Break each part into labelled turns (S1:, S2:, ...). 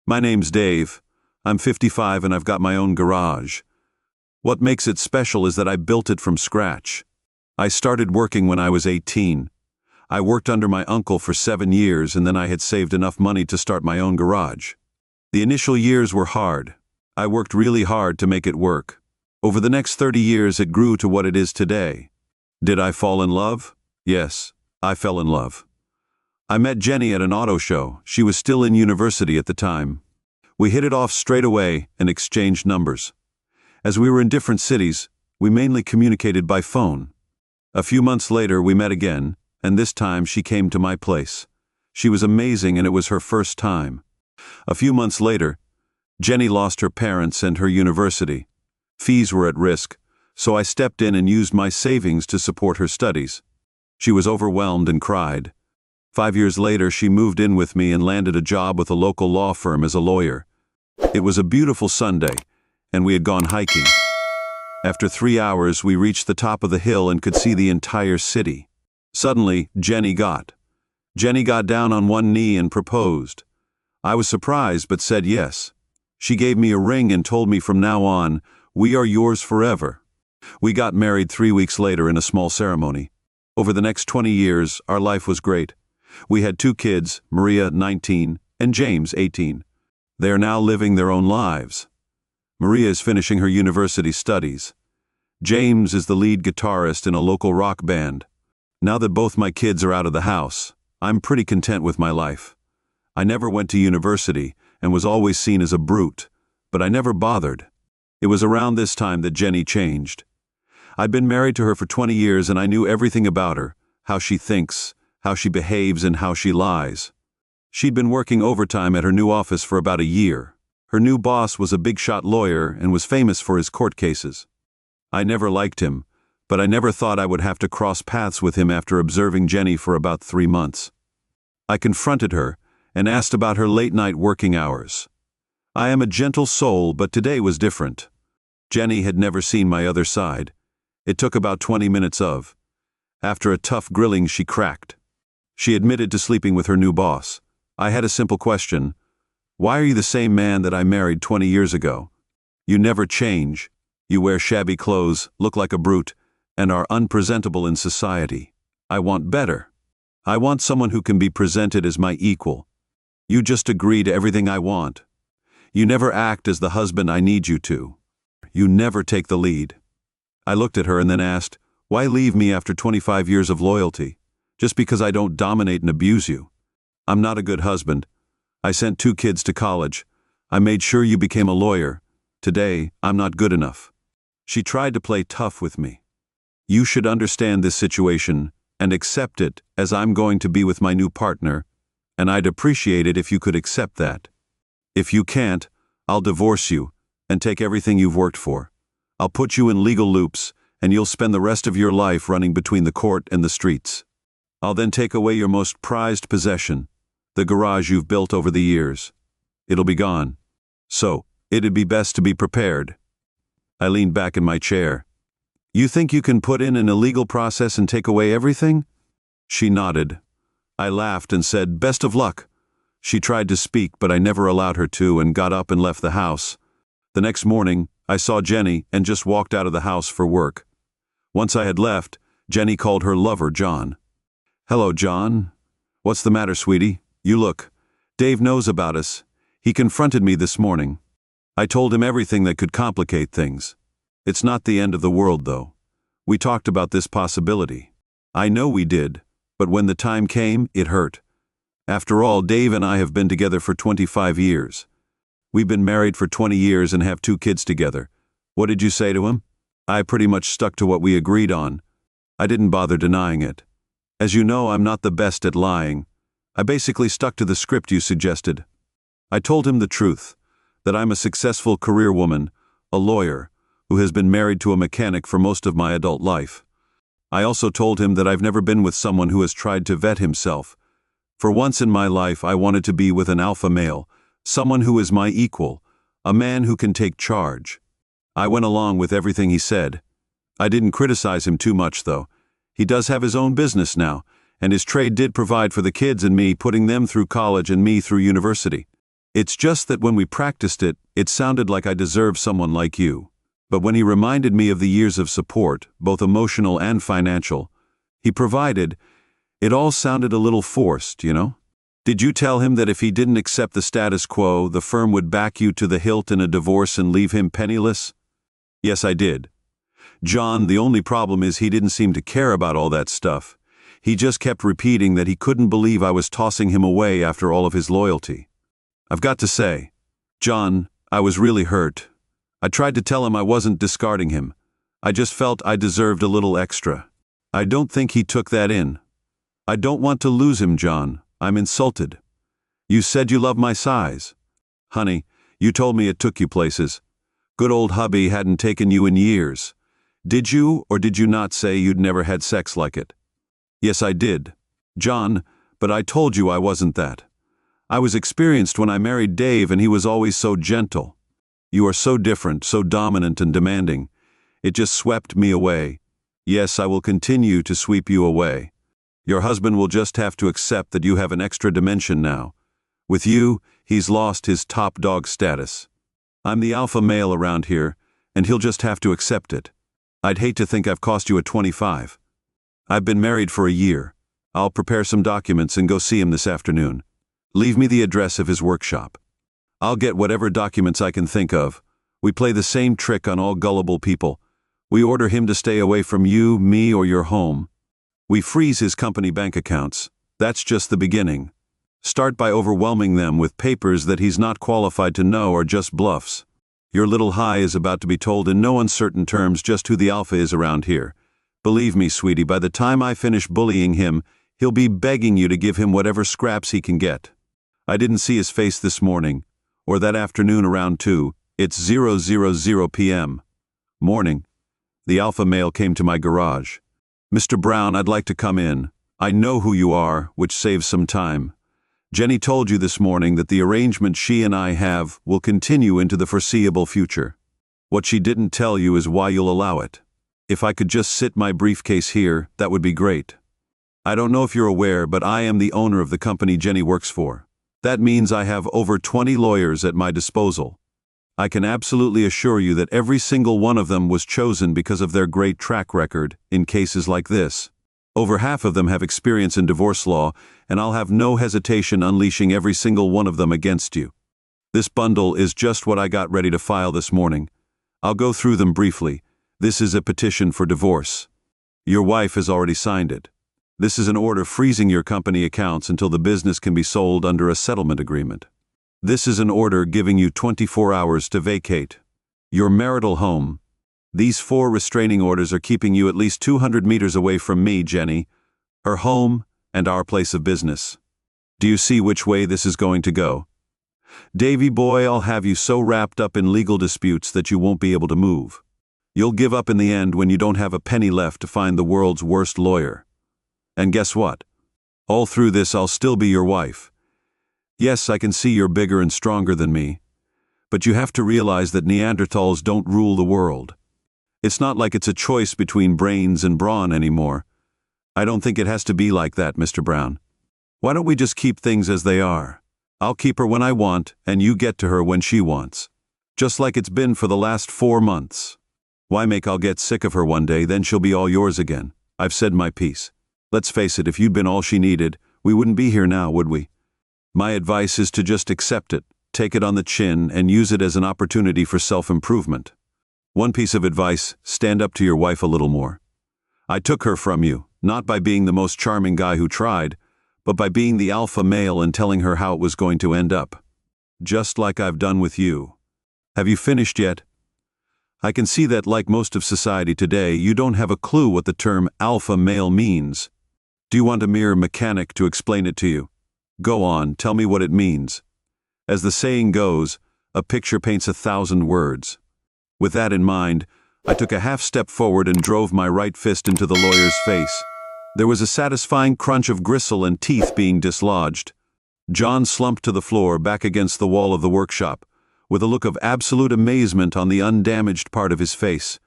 S1: My name's Dave. I'm 55 and I've got my own garage. What makes it special is that I built it from scratch. I started working when I was 18. I worked under my uncle for 7 years and then I had saved enough money to start my own garage. The initial years were hard. I worked really hard to make it work. Over the next 30 years it grew to what it is today. Did I fall in love? Yes, I fell in love. I met Jenny at an auto show. She was still in university at the time. We hit it off straight away and exchanged numbers. As we were in different cities, we mainly communicated by phone. A few months later we met again, and this time she came to my place. She was amazing and it was her first time. A few months later, Jenny lost her parents and her university. Fees were at risk, so I stepped in and used my savings to support her studies. She was overwhelmed and cried. 5 years later, she moved in with me and landed a job with a local law firm as a lawyer. It was a beautiful Sunday, and we had gone hiking. After 3 hours, we reached the top of the hill and could see the entire city. Suddenly, Jenny got down on one knee and proposed. I was surprised but said yes. She gave me a ring and told me from now on, "We are yours forever." We got married 3 weeks later in a small ceremony. Over the next 20 years, our life was great. We had 2 kids, Maria, 19, and James, 18. They are now living their own lives. Maria is finishing her university studies. James is the lead guitarist in a local rock band. Now that both my kids are out of the house, I'm pretty content with my life. I never went to university and was always seen as a brute, but I never bothered. It was around this time that Jenny changed. I'd been married to her for 20 years and I knew everything about her, how she thinks, how she behaves, and how she lies. She'd been working overtime at her new office for about a year. Her new boss was a big-shot lawyer and was famous for his court cases. I never liked him, but I never thought I would have to cross paths with him after observing Jenny for about 3 months. I confronted her and asked about her late-night working hours. I am a gentle soul, but today was different. Jenny had never seen my other side. It took about 20 minutes of. After a tough grilling, she cracked. She admitted to sleeping with her new boss. I had a simple question. Why are you the same man that I married 20 years ago? You never change. You wear shabby clothes, look like a brute, and are unpresentable in society. I want better. I want someone who can be presented as my equal. You just agree to everything I want. You never act as the husband I need you to. You never take the lead. I looked at her and then asked, why leave me after 25 years of loyalty? Just because I don't dominate and abuse you. I'm not a good husband. I sent 2 kids to college. I made sure you became a lawyer. Today, I'm not good enough. She tried to play tough with me. You should understand this situation and accept it, as I'm going to be with my new partner, and I'd appreciate it if you could accept that. If you can't, I'll divorce you and take everything you've worked for. I'll put you in legal loops, and you'll spend the rest of your life running between the court and the streets. I'll then take away your most prized possession, the garage you've built over the years. It'll be gone. So, it'd be best to be prepared. I leaned back in my chair. You think you can put in an illegal process and take away everything? She nodded. I laughed and said, best of luck. She tried to speak, but I never allowed her to, and got up and left the house. The next morning, I saw Jenny and just walked out of the house for work. Once I had left, Jenny called her lover, John. Hello, John. What's the matter, sweetie? You look. Dave knows about us. He confronted me this morning. I told him everything that could complicate things. It's not the end of the world, though. We talked about this possibility. I know we did, but when the time came, it hurt. After all, Dave and I have been together for 25 years. We've been married for 20 years and have 2 kids together. What did you say to him? I pretty much stuck to what we agreed on. I didn't bother denying it. As you know, I'm not the best at lying. I basically stuck to the script you suggested. I told him the truth, that I'm a successful career woman, a lawyer, who has been married to a mechanic for most of my adult life. I also told him that I've never been with someone who has tried to vet himself. For once in my life, I wanted to be with an alpha male, someone who is my equal, a man who can take charge. I went along with everything he said. I didn't criticize him too much, though. He does have his own business now, and his trade did provide for the kids and me, putting them through college and me through university. It's just that when we practiced it, it sounded like I deserved someone like you. But when he reminded me of the years of support, both emotional and financial, he provided, it all sounded a little forced, you know? Did you tell him that if he didn't accept the status quo, the firm would back you to the hilt in a divorce and leave him penniless? Yes, I did. John, the only problem is he didn't seem to care about all that stuff. He just kept repeating that he couldn't believe I was tossing him away after all of his loyalty. I've got to say, John, I was really hurt. I tried to tell him I wasn't discarding him. I just felt I deserved a little extra. I don't think he took that in. I don't want to lose him, John. I'm insulted. You said you love my size. Honey, you told me it took you places. Good old hubby hadn't taken you in years. Did you or did you not say you'd never had sex like it? Yes, I did. John, but I told you I wasn't that. I was experienced when I married Dave and he was always so gentle. You are so different, so dominant and demanding. It just swept me away. Yes, I will continue to sweep you away. Your husband will just have to accept that you have an extra dimension now. With you, he's lost his top dog status. I'm the alpha male around here, and he'll just have to accept it. I'd hate to think I've cost you a 25. I've been married for a year. I'll prepare some documents and go see him this afternoon. Leave me the address of his workshop. I'll get whatever documents I can think of. We play the same trick on all gullible people. We order him to stay away from you, me, or your home. We freeze his company bank accounts. That's just the beginning. Start by overwhelming them with papers that he's not qualified to know are just bluffs. Your little high is about to be told in no uncertain terms just who the alpha is around here. Believe me, sweetie, by the time I finish bullying him, he'll be begging you to give him whatever scraps he can get. I didn't see his face this morning, or that afternoon around 2. It's 0:00 p.m. Morning. The alpha male came to my garage. Mr. Brown, I'd like to come in. I know who you are, which saves some time. Jenny told you this morning that the arrangement she and I have will continue into the foreseeable future. What she didn't tell you is why you'll allow it. If I could just sit my briefcase here, that would be great. I don't know if you're aware, but I am the owner of the company Jenny works for. That means I have over 20 lawyers at my disposal. I can absolutely assure you that every single one of them was chosen because of their great track record in cases like this. Over half of them have experience in divorce law, and I'll have no hesitation unleashing every single one of them against you. This bundle is just what I got ready to file this morning. I'll go through them briefly. This is a petition for divorce. Your wife has already signed it. This is an order freezing your company accounts until the business can be sold under a settlement agreement. This is an order giving you 24 hours to vacate your marital home. These 4 restraining orders are keeping you at least 200 meters away from me, Jenny, her home, and our place of business. Do you see which way this is going to go? Davy boy, I'll have you so wrapped up in legal disputes that you won't be able to move. You'll give up in the end when you don't have a penny left to find the world's worst lawyer. And guess what? All through this, I'll still be your wife. Yes, I can see you're bigger and stronger than me, but you have to realize that Neanderthals don't rule the world. It's not like it's a choice between brains and brawn anymore. I don't think it has to be like that, Mr. Brown. Why don't we just keep things as they are? I'll keep her when I want, and you get to her when she wants. Just like it's been for the last 4 months. Why make I'll get sick of her one day, then she'll be all yours again. I've said my piece. Let's face it, if you'd been all she needed, we wouldn't be here now, would we? My advice is to just accept it, take it on the chin, and use it as an opportunity for self-improvement. One piece of advice, stand up to your wife a little more. I took her from you, not by being the most charming guy who tried, but by being the alpha male and telling her how it was going to end up. Just like I've done with you. Have you finished yet? I can see that, like most of society today, you don't have a clue what the term alpha male means. Do you want a mere mechanic to explain it to you? Go on, tell me what it means. As the saying goes, a picture paints 1,000 words. With that in mind, I took a half step forward and drove my right fist into the lawyer's face. There was a satisfying crunch of gristle and teeth being dislodged. John slumped to the floor back against the wall of the workshop, with a look of absolute amazement on the undamaged part of his face.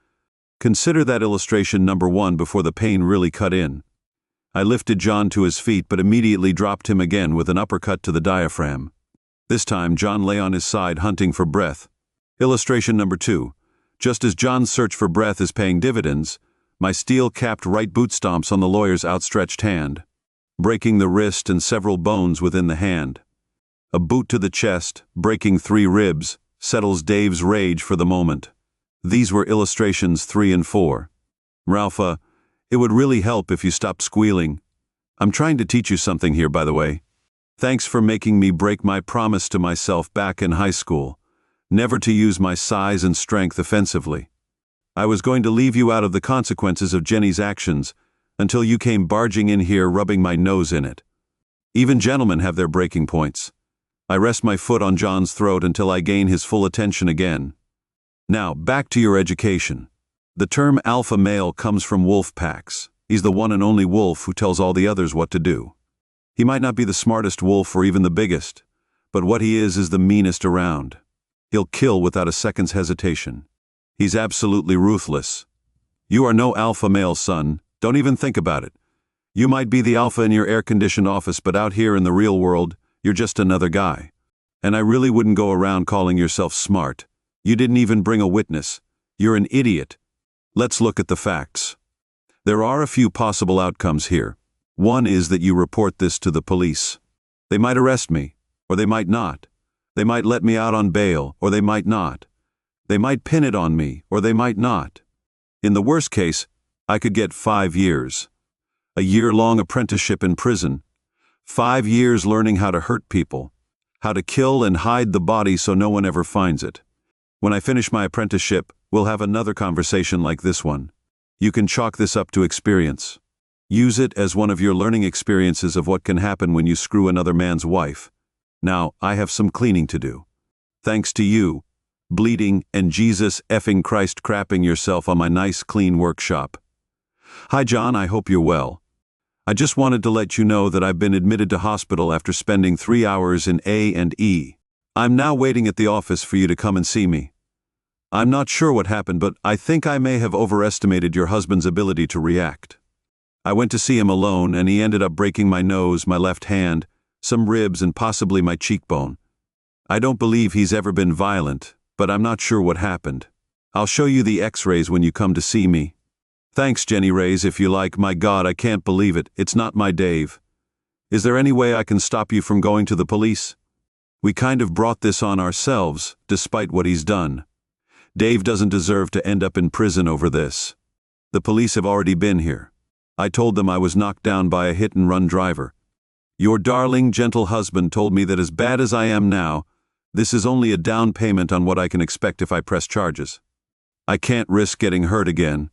S1: Consider that illustration number 1 before the pain really cut in. I lifted John to his feet but immediately dropped him again with an uppercut to the diaphragm. This time, John lay on his side hunting for breath. Illustration number 2. Just as John's search for breath is paying dividends, my steel-capped right boot stomps on the lawyer's outstretched hand, breaking the wrist and several bones within the hand. A boot to the chest, breaking 3 ribs, settles Dave's rage for the moment. These were illustrations 3 and 4. Ralpha, it would really help if you stopped squealing. I'm trying to teach you something here, by the way. Thanks for making me break my promise to myself back in high school, never to use my size and strength offensively. I was going to leave you out of the consequences of Jenny's actions until you came barging in here rubbing my nose in it. Even gentlemen have their breaking points. I rest my foot on John's throat until I gain his full attention again. Now, back to your education. The term alpha male comes from wolf packs. He's the one and only wolf who tells all the others what to do. He might not be the smartest wolf or even the biggest, but what he is the meanest around. He'll kill without a second's hesitation. He's absolutely ruthless. You are no alpha male, son. Don't even think about it. You might be the alpha in your air-conditioned office, but out here in the real world, you're just another guy. And I really wouldn't go around calling yourself smart. You didn't even bring a witness. You're an idiot. Let's look at the facts. There are a few possible outcomes here. One is that you report this to the police. They might arrest me, or they might not. They might let me out on bail, or they might not. They might pin it on me, or they might not. In the worst case, I could get 5 years. A year-long apprenticeship in prison. 5 years learning how to hurt people, how to kill and hide the body so no one ever finds it. When I finish my apprenticeship, we'll have another conversation like this one. You can chalk this up to experience. Use it as one of your learning experiences of what can happen when you screw another man's wife. Now, I have some cleaning to do. Thanks to you, bleeding and Jesus effing Christ crapping yourself on my nice clean workshop. Hi John, I hope you're well. I just wanted to let you know that I've been admitted to hospital after spending 3 hours in A&E. I'm now waiting at the office for you to come and see me. I'm not sure what happened, but I think I may have overestimated your husband's ability to react. I went to see him alone, and he ended up breaking my nose, my left hand, some ribs, and possibly my cheekbone. I don't believe he's ever been violent, but I'm not sure what happened. I'll show you the x-rays when you come to see me. Thanks, Jenny Rays, if you like. My God, I can't believe it. It's not my Dave. Is there any way I can stop you from going to the police? We kind of brought this on ourselves, despite what he's done. Dave doesn't deserve to end up in prison over this. The police have already been here. I told them I was knocked down by a hit-and-run driver. Your darling, gentle husband told me that as bad as I am now, this is only a down payment on what I can expect if I press charges. I can't risk getting hurt again.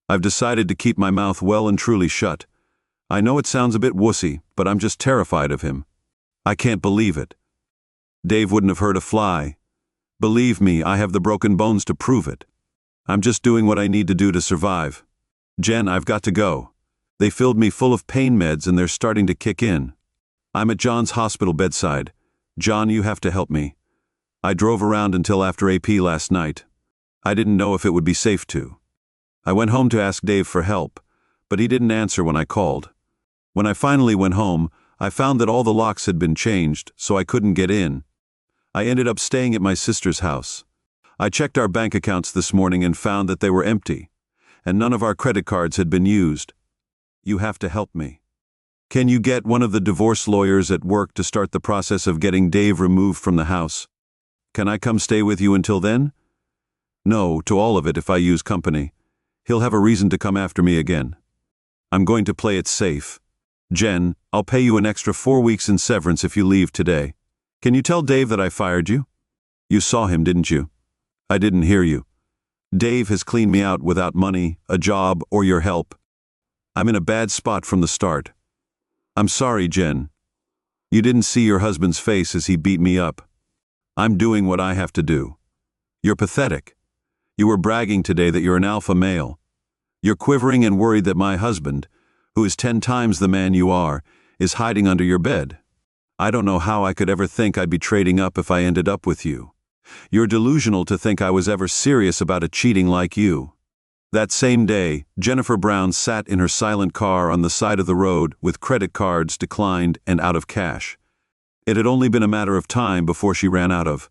S1: I've decided to keep my mouth well and truly shut. I know it sounds a bit wussy, but I'm just terrified of him. I can't believe it. Dave wouldn't have hurt a fly. Believe me, I have the broken bones to prove it. I'm just doing what I need to do to survive. Jen, I've got to go. They filled me full of pain meds and they're starting to kick in. I'm at John's hospital bedside. John, you have to help me. I drove around until after AP last night. I didn't know if it would be safe to. I went home to ask Dave for help, but he didn't answer when I called. When I finally went home, I found that all the locks had been changed, so I couldn't get in. I ended up staying at my sister's house. I checked our bank accounts this morning and found that they were empty, and none of our credit cards had been used. You have to help me. Can you get one of the divorce lawyers at work to start the process of getting Dave removed from the house? Can I come stay with you until then? No, to all of it if I use company. He'll have a reason to come after me again. I'm going to play it safe. Jen, I'll pay you an extra 4 weeks in severance if you leave today. Can you tell Dave that I fired you? You saw him, didn't you? I didn't hear you. Dave has cleaned me out without money, a job, or your help. I'm in a bad spot from the start. I'm sorry, Jen. You didn't see your husband's face as he beat me up. I'm doing what I have to do. You're pathetic. You were bragging today that you're an alpha male. You're quivering and worried that my husband, who is 10 times the man you are, is hiding under your bed. I don't know how I could ever think I'd be trading up if I ended up with you. You're delusional to think I was ever serious about a cheating like you. That same day, Jennifer Brown sat in her silent car on the side of the road with credit cards declined and out of cash. It had only been a matter of time before she ran out of.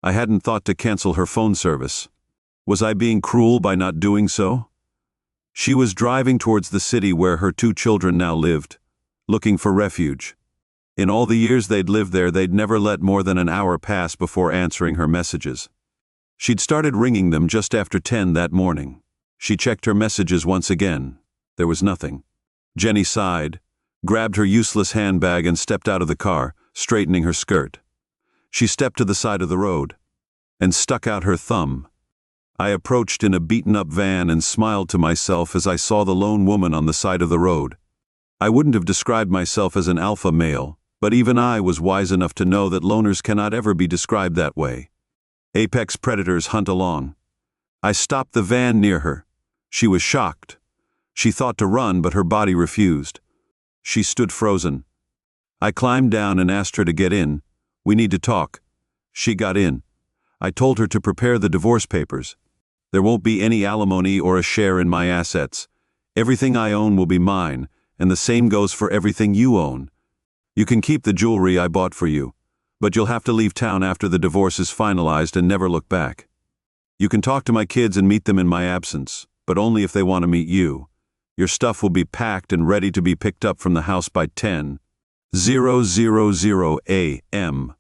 S1: I hadn't thought to cancel her phone service. Was I being cruel by not doing so? She was driving towards the city where her 2 children now lived, looking for refuge. In all the years they'd lived there, they'd never let more than an hour pass before answering her messages. She'd started ringing them just after 10 that morning. She checked her messages once again. There was nothing. Jenny sighed, grabbed her useless handbag and stepped out of the car, straightening her skirt. She stepped to the side of the road and stuck out her thumb. I approached in a beaten-up van and smiled to myself as I saw the lone woman on the side of the road. I wouldn't have described myself as an alpha male, but even I was wise enough to know that loners cannot ever be described that way. Apex predators hunt along. I stopped the van near her. She was shocked. She thought to run, but her body refused. She stood frozen. I climbed down and asked her to get in. We need to talk. She got in. I told her to prepare the divorce papers. There won't be any alimony or a share in my assets. Everything I own will be mine, and the same goes for everything you own. You can keep the jewelry I bought for you, but you'll have to leave town after the divorce is finalized and never look back. You can talk to my kids and meet them in my absence, but only if they want to meet you. Your stuff will be packed and ready to be picked up from the house by 10:00 a.m.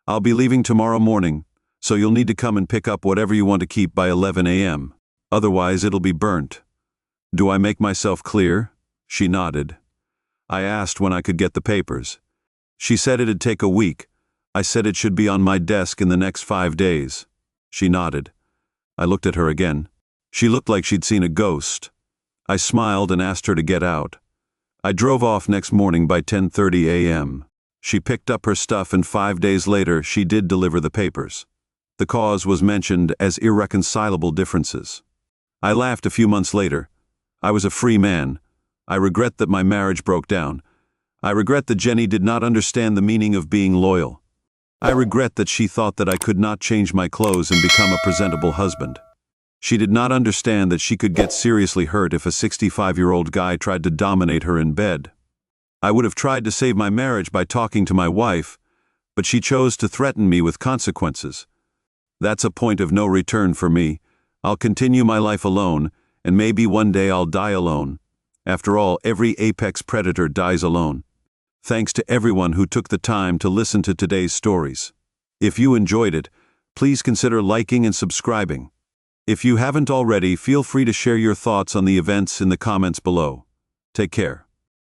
S1: I'll be leaving tomorrow morning, so you'll need to come and pick up whatever you want to keep by 11 a.m. Otherwise, it'll be burnt. Do I make myself clear? She nodded. I asked when I could get the papers. She said it'd take a week. I said it should be on my desk in the next 5 days. She nodded. I looked at her again. She looked like she'd seen a ghost. I smiled and asked her to get out. I drove off next morning by 10:30 a.m. She picked up her stuff, and 5 days later she did deliver the papers. The cause was mentioned as irreconcilable differences. I laughed a few months later. I was a free man. I regret that my marriage broke down. I regret that Jenny did not understand the meaning of being loyal. I regret that she thought that I could not change my clothes and become a presentable husband. She did not understand that she could get seriously hurt if a 65-year-old guy tried to dominate her in bed. I would have tried to save my marriage by talking to my wife, but she chose to threaten me with consequences. That's a point of no return for me. I'll continue my life alone, and maybe one day I'll die alone. After all, every apex predator dies alone. Thanks to everyone who took the time to listen to today's stories. If you enjoyed it, please consider liking and subscribing. If you haven't already, feel free to share your thoughts on the events in the comments below. Take care.